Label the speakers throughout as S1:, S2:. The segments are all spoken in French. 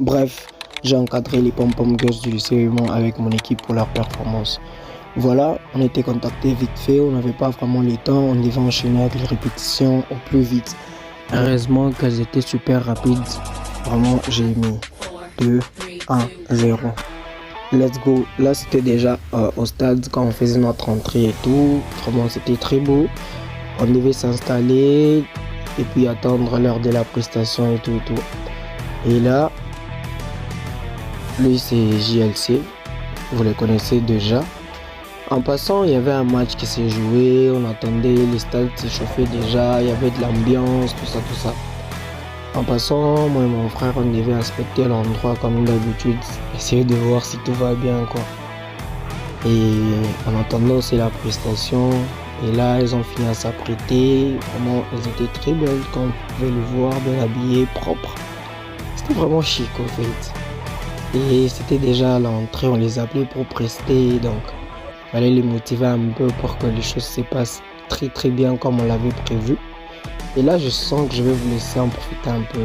S1: Bref, j'ai encadré les Pom-Pom Girls du lycée Human avec mon équipe pour leur performance. Voilà, on était contactés vite fait, on n'avait pas vraiment le temps, on devait enchaîner avec les répétitions au plus vite. Heureusement qu'elles étaient super rapides, vraiment j'ai mis 2, 1, 0. Let's go. Là c'était déjà au stade quand on faisait notre entrée et tout, vraiment c'était très beau. On devait s'installer et puis attendre l'heure de la prestation et tout et tout. Et là, lui c'est JLC, vous le connaissez déjà. En passant, il y avait un match qui s'est joué, on attendait, les stades s'échauffaient déjà, il y avait de l'ambiance, tout ça. En passant, moi et mon frère, on devait inspecter l'endroit comme d'habitude, essayer de voir si tout va bien quoi. Et en attendant aussi la prestation, et là elles ont fini à s'apprêter, vraiment elles étaient très belles quand on pouvait les voir, bien habillées, propres. C'était vraiment chic en fait. Et c'était déjà à l'entrée, on les appelait pour prester, donc il fallait les motiver un peu pour que les choses se passent très bien comme on l'avait prévu. Et là je sens que je vais vous laisser en profiter un peu.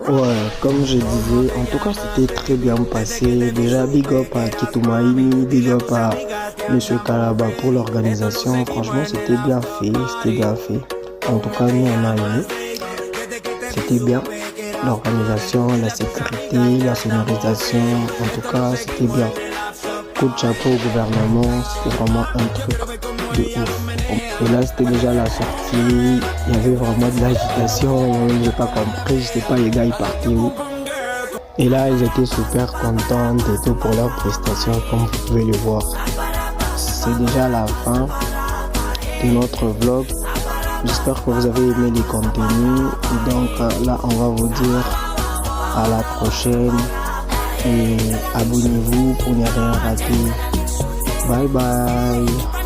S1: Ouais, comme je disais, en tout cas c'était très bien passé. Déjà big up à Kitumaini, big up à Monsieur Kalaba pour l'organisation. Franchement c'était bien fait, En tout cas nous on a aimé. C'était bien. L'organisation, la sécurité, la sonorisation, en tout cas c'était bien. Coup de chapeau au gouvernement, c'était vraiment un truc de ouf. Et là c'était déjà la sortie, il y avait vraiment de l'agitation, j'ai pas compris, je sais pas les gars ils partaient où. Et là ils étaient super contents et tout pour leur prestation comme vous pouvez le voir. C'est déjà la fin de notre vlog. J'espère que vous avez aimé les contenus. Et donc là on va vous dire à la prochaine. Et abonnez-vous pour ne rien rater. Bye bye.